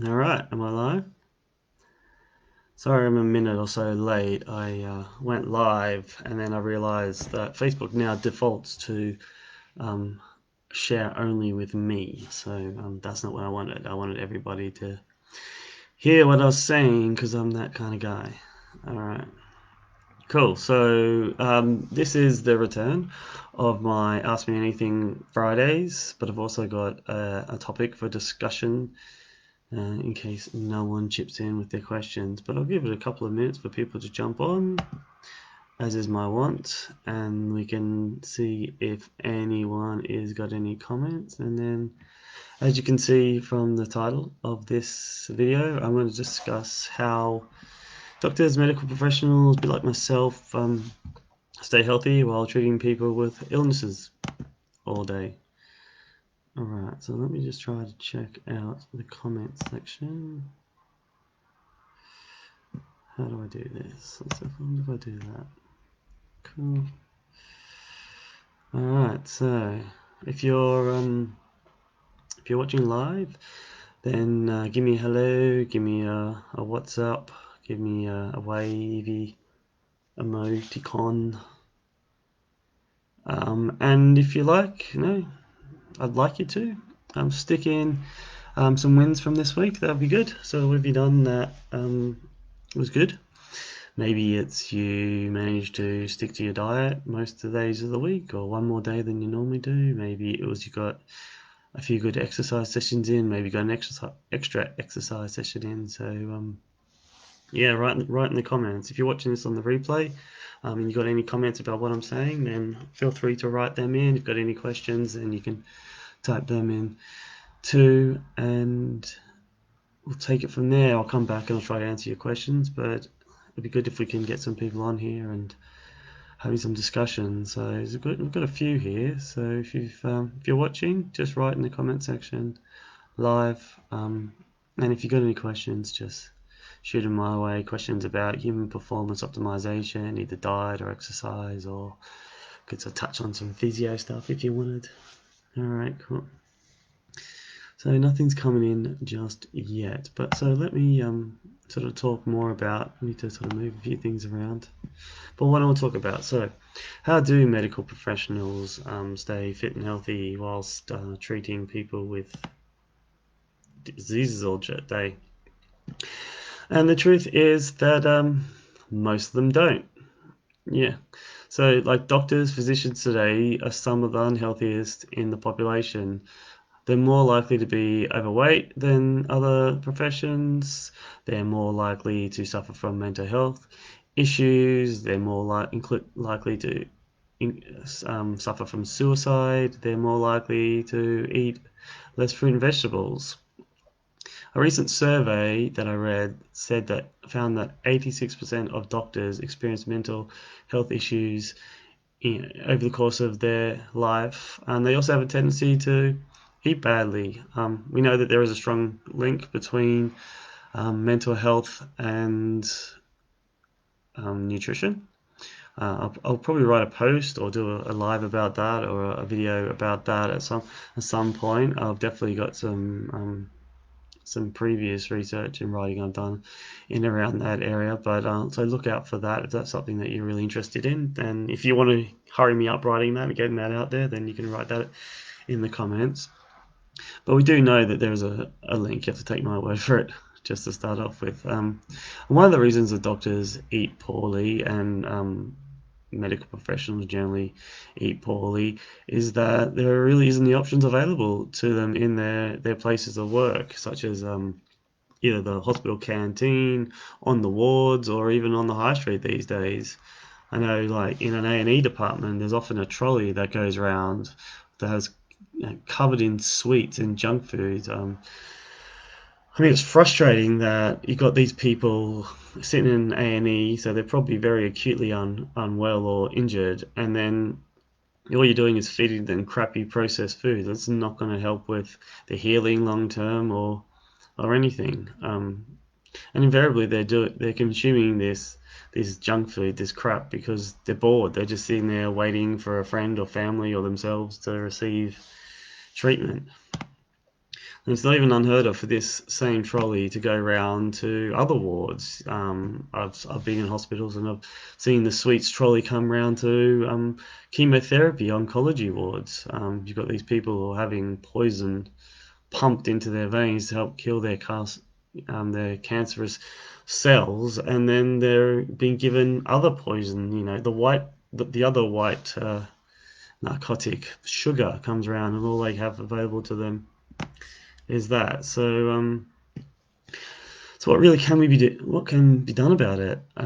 All right, am I live? Sorry, I'm a minute or so late. I went live and then I realized that Facebook now defaults to um, share only with me. So that's not what I wanted. I wanted everybody to hear what I was saying because I'm that kind of guy. All right, cool. So this is the return of my Ask Me Anything Fridays, but I've also got a topic for discussion in case no one chips in with their questions. But I'll give it a couple of minutes for people to jump on, as is my want, and we can see if anyone has got any comments. And then, as you can see from the title of this video, I'm going to discuss how doctors, medical professionals, a bit like myself, stay healthy while treating people with illnesses all day. Alright, so let me just try to check out the comments section. How do I do this? Let's see if I do that. Cool. Alright, so if you're watching live, then give me a hello, give me a WhatsApp, give me a wavy emoticon. And if you like, I'd like you to stick in some wins from this week. That'd be good. So what have you done that was good? Maybe it's you managed to stick to your diet most of the days of the week, or one more day than you normally do. Maybe it was you got a few good exercise sessions in. Maybe you got an extra exercise session in. So yeah, write in the comments. If you're watching this on the replay, and you got any comments about what I'm saying, then feel free to write them in. If you've got any questions, then you can type them in too, and we'll take it from there. I'll come back and I'll try to answer your questions, but it'd be good if we can get some people on here and having some discussion. So we've got a few here. So if you're watching, just write in the comment section live. And if you've got any questions, just shoot them my way. Questions about human performance optimization, either diet or exercise, or could touch on some physio stuff if you wanted. All right, cool. So nothing's coming in just yet, but so let me sort of talk more about. I need to sort of move a few things around. But what I want to talk about, so how do medical professionals stay fit and healthy whilst treating people with diseases all day? And the truth is that most of them don't. Yeah. So like doctors, physicians today are some of the unhealthiest in the population. They're more likely to be overweight than other professions. They're more likely to suffer from mental health issues. They're more likely to suffer from suicide. They're more likely to eat less fruit and vegetables. A recent survey that I read found that 86% of doctors experience mental health issues over the course of their life, and they also have a tendency to eat badly. We know that there is a strong link between mental health and nutrition. I'll probably write a post or do a live about that, or a video about that at some point. I've definitely got some previous research and writing I've done in around that area, but so look out for that if that's something that you're really interested in. And if you want to hurry me up writing that and getting that out there, then you can write that in the comments. But we do know that there is a link. You have to take my word for it just to start off with. One of the reasons that doctors eat poorly and medical professionals generally eat poorly is that there really isn't the options available to them in their places of work, such as either the hospital canteen, on the wards, or even on the high street these days. I know, like in an A&E department, there's often a trolley that goes around that has covered in sweets and junk food. I mean, it's frustrating that you got these people sitting in A&E, so they're probably very acutely unwell or injured, and then all you're doing is feeding them crappy processed food. That's not going to help with their healing long term or anything. And invariably they're consuming this junk food, this crap, because they're bored. They're just sitting there waiting for a friend or family or themselves to receive treatment. And it's not even unheard of for this same trolley to go round to other wards. I've been in hospitals and I've seen the sweets trolley come round to chemotherapy oncology wards. You've got these people who are having poison pumped into their veins to help kill their cancerous cells, and then they're being given other poison. The other white narcotic sugar comes around, and all they have available to them is that. So what really can we what can be done about it? I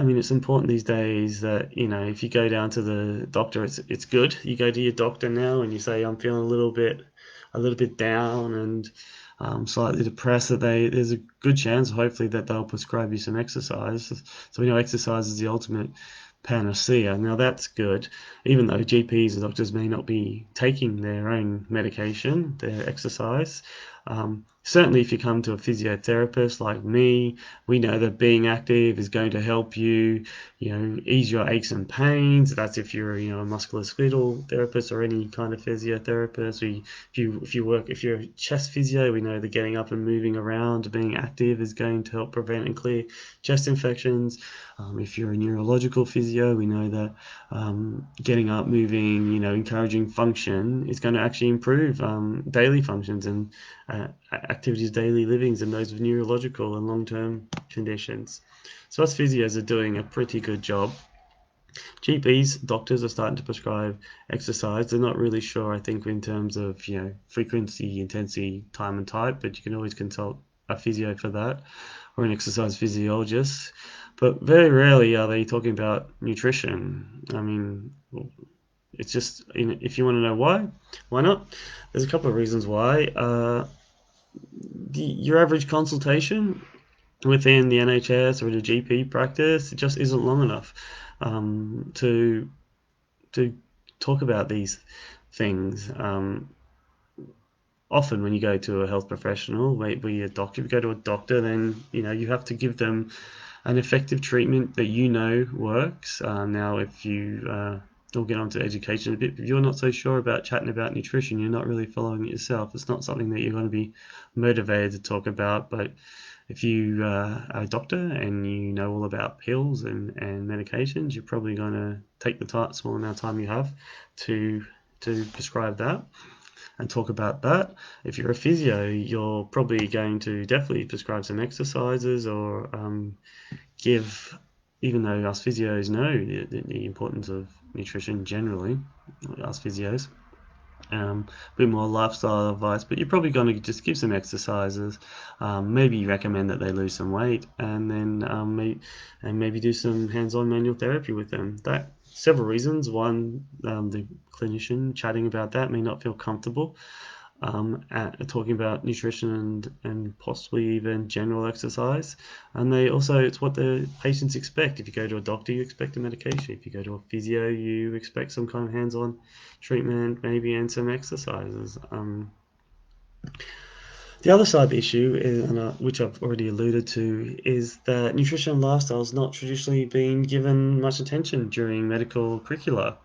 mean, it's important these days that if you go down to the doctor, it's good. You go to your doctor now and you say, I'm feeling a little bit down and slightly depressed. There's a good chance, hopefully, that they'll prescribe you some exercise. So we know exercise is the ultimate panacea. Now that's good, even though GPs and doctors may not be taking their own medication, their exercise. Certainly, if you come to a physiotherapist like me, we know that being active is going to help you, ease your aches and pains. That's if you're, a musculoskeletal therapist or any kind of physiotherapist. If you're a chest physio, we know that getting up and moving around, being active is going to help prevent and clear chest infections. If you're a neurological physio, we know that getting up, moving, encouraging function is going to actually improve daily functions and activities, daily livings, and those with neurological and long-term conditions. So us physios are doing a pretty good job. GPs, doctors are starting to prescribe exercise. They're not really sure, I think, in terms of frequency, intensity, time, and type, but you can always consult a physio for that or an exercise physiologist. But very rarely are they talking about nutrition. I mean, it's just, if you want to know why not? There's a couple of reasons why. Your average consultation within the NHS or the GP practice, it just isn't long enough to talk about these things. Often when you go to a health professional, maybe a doctor, if you go to a doctor, then you have to give them an effective treatment that works. Now, if we'll get onto education a bit, if you're not so sure about chatting about nutrition, you're not really following it yourself. It's not something that you're going to be motivated to talk about. But if you are a doctor and you know all about pills and medications, you're probably going to take the small amount of time you have to prescribe that and talk about that. If you're a physio, you're probably going to definitely prescribe some exercises or give, even though us physios know the importance of nutrition generally, us physios, a bit more lifestyle advice, but you're probably going to just give some exercises, maybe recommend that they lose some weight, and then maybe do some hands-on manual therapy with them. That several reasons. One, the clinician chatting about that may not feel comfortable talking about nutrition and possibly even general exercise. And it's what the patients expect. If you go to a doctor, you expect a medication. If you go to a physio, you expect some kind of hands-on treatment, maybe, and some exercises. The other side of the issue, which I've already alluded to, is that nutrition and lifestyle has not traditionally been given much attention during medical curricula.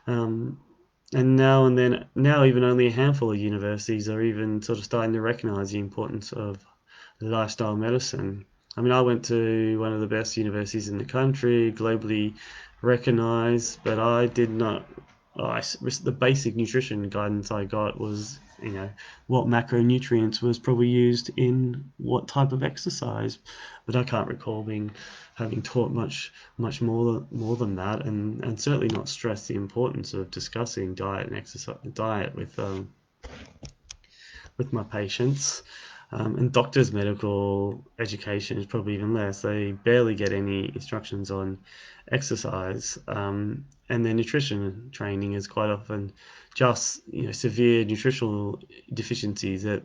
Um, and now even only a handful of universities are even sort of starting to recognize the importance of lifestyle medicine. I mean, I went to one of the best universities in the country, globally recognized, but I did not. The basic nutrition guidance I got was, what macronutrients was probably used in what type of exercise, but I can't recall having taught much more than that, and certainly not stressed the importance of discussing diet with my patients. And doctors' medical education is probably even less. They barely get any instructions on exercise, and their nutrition training is quite often just severe nutritional deficiencies that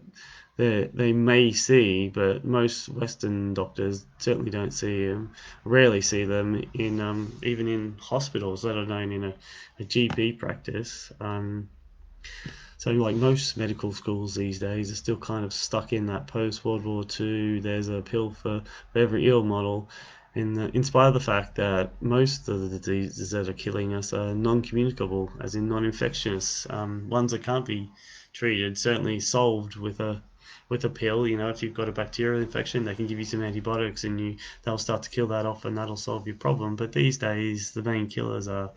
they may see, but most Western doctors certainly don't see them, rarely see them in even in hospitals, let alone in a GP practice. So, like most medical schools these days, are still kind of stuck in that post-World War II, there's a pill for every ill model, in spite of the fact that most of the diseases that are killing us are non-communicable, as in non-infectious, ones that can't be treated, certainly solved with a pill. If you've got a bacterial infection, they can give you some antibiotics and they'll start to kill that off, and that'll solve your problem. But these days, the main killers are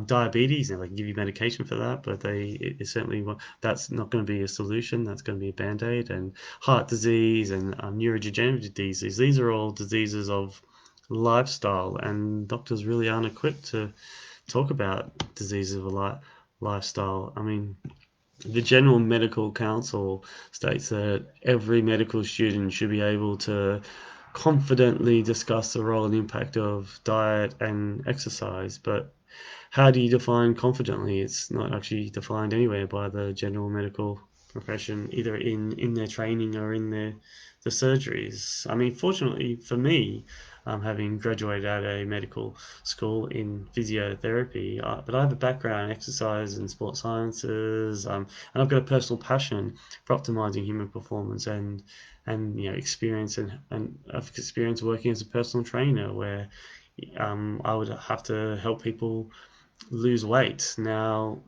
diabetes, and they can give you medication for that, but it certainly that's not going to be a solution. That's going to be a band-aid. And heart disease and neurodegenerative diseases, these are all diseases of lifestyle, and doctors really aren't equipped to talk about diseases of a lifestyle. I mean, the General Medical Council states that every medical student should be able to confidently discuss the role and impact of diet and exercise, but how do you define confidently? It's not actually defined anywhere by the general medical profession, either in their training or in the surgeries. I mean, fortunately for me, having graduated at a medical school in physiotherapy, but I have a background in exercise and sports sciences, and I've got a personal passion for optimizing human performance and experience and I've experienced working as a personal trainer where I would have to help people lose weight. Now,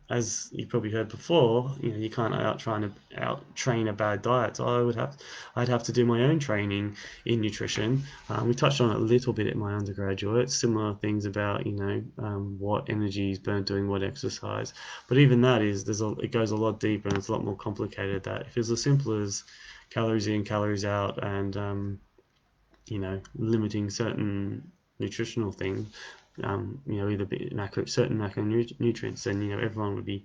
as you probably heard before, you can't out train a bad diet. So I'd have to do my own training in nutrition. We touched on it a little bit at my undergraduate, similar things about what energy is burnt doing what exercise. But even that it goes a lot deeper and it's a lot more complicated. That if it's as simple as calories in, calories out, and limiting certain nutritional things, either certain macronutrients, then everyone would be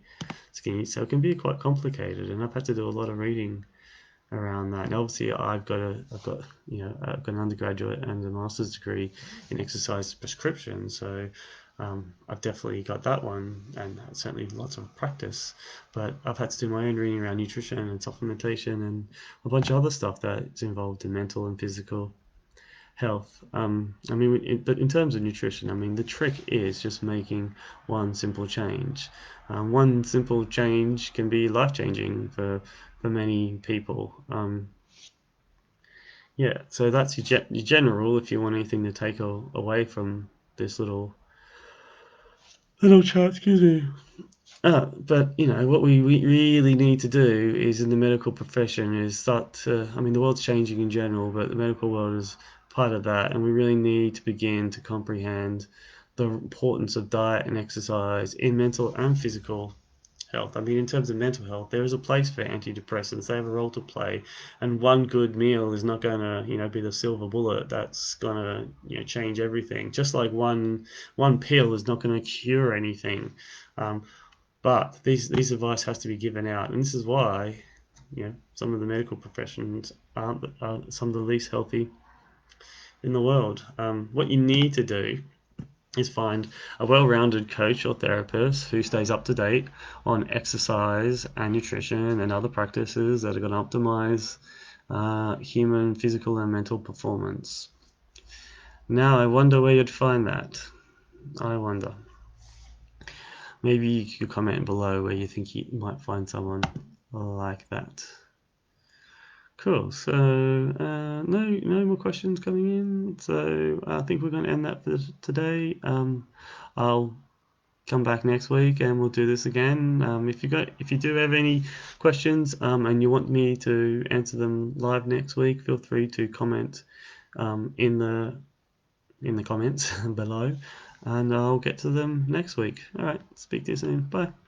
skinny. So it can be quite complicated, and I've had to do a lot of reading around that. And obviously, I've got an undergraduate and a master's degree in exercise prescription, so I've definitely got that one, and certainly lots of practice. But I've had to do my own reading around nutrition and supplementation and a bunch of other stuff that's involved in mental and physical health. But in terms of nutrition, I mean, the trick is just making one simple change. One simple change can be life changing for many people. Yeah, so that's your general. If you want anything to take away from this little chat, excuse me. But what we really need to do is in the medical profession is start to, I mean, the world's changing in general, but the medical world is part of that, and we really need to begin to comprehend the importance of diet and exercise in mental and physical health. I mean, in terms of mental health, there is a place for antidepressants. They have a role to play, and one good meal is not going to, be the silver bullet that's going to, change everything. Just like one pill is not going to cure anything. But these advice has to be given out, and this is why some of the medical professions aren't some of the least healthy in the world. What you need to do is find a well-rounded coach or therapist who stays up to date on exercise and nutrition and other practices that are going to optimize human physical and mental performance. Now, I wonder where you'd find that. I wonder. Maybe you could comment below where you think you might find someone like that. Cool. So no more questions coming in. So I think we're going to end that for today. I'll come back next week and we'll do this again. If you do have any questions and you want me to answer them live next week, feel free to comment in the comments below, and I'll get to them next week. All right. Speak to you soon. Bye.